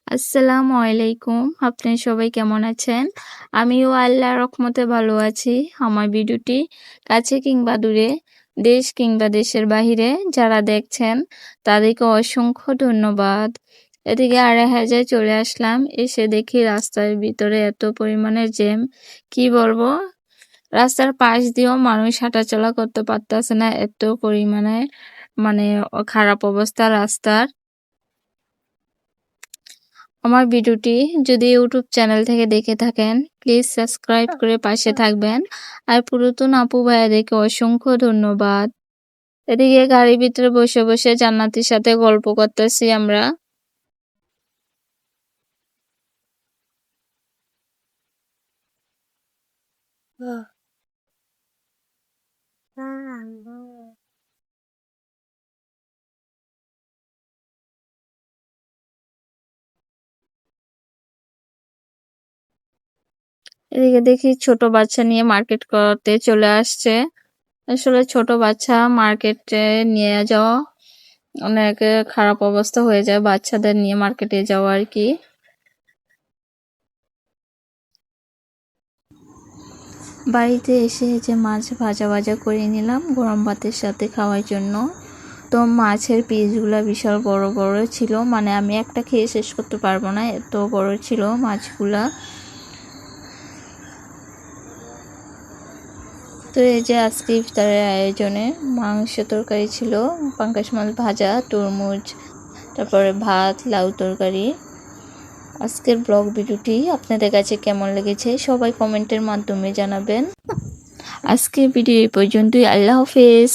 আসসালামু আলাইকুম। আপনি সবাই কেমন আছেন? আমিও আল্লাহর রহমতে ভালো আছি। আমার ভিডিওটি কাছে কিংবা দূরে, দেশ কিংবা দেশের বাহিরে যারা দেখছেন তাদেরকে অসংখ্য ধন্যবাদ। এদিকে আড়াইহাজারে চলে আসলাম। এসে দেখি রাস্তার ভিতরে এত পরিমাণে জ্যাম, কি বলবো? রাস্তার পাশ দিয়েও মানুষ হাঁটাচলা করতে পারতেছে না, এত পরিমাণে মানে খারাপ অবস্থা রাস্তার। আমার ভিডিওটি যদি ইউটিউব চ্যানেল থেকে দেখে থাকেন প্লিজ সাবস্ক্রাইব করে পাশে থাকবেন। আর পুরাতন আপু ভাইয়াদেরকে অসংখ্য ধন্যবাদ। এদিকে গাড়ির ভিতরে বসে বসে জান্নাতির সাথে গল্প করতেছি আমরা। এদিকে দেখি ছোট বাচ্চা নিয়ে মার্কেট করতে চলে আসছে। আসলে ছোট বাচ্চা মার্কেটে নিয়ে যাওয়া অনেক খারাপ অবস্থা হয়ে যায় বাচ্চাদের নিয়ে মার্কেটে যাওয়া আর কি। বাড়িতে এসে যে মাছ ভাজা ভাজা করে নিলাম গরম ভাতের সাথে খাওয়ার জন্য। তো মাছের পিসগুলা বিশাল বড় বড় ছিল, মানে আমি একটা খেয়ে শেষ করতে পারবো না, এত বড় ছিল মাছগুলা। তো এই যে আজকে ইফতারের আয়োজনে মাংস তরকারি ছিল, পাঙ্গাস মাছ ভাজা, তরমুজ, তারপরে ভাত, লাউ তরকারি। আজকের ব্লগ ভিডিওটি আপনাদের কাছে কেমন লেগেছে সবাই কমেন্টের মাধ্যমে জানাবেন। আজকের ভিডিও এই পর্যন্তই। আল্লাহ হাফেজ।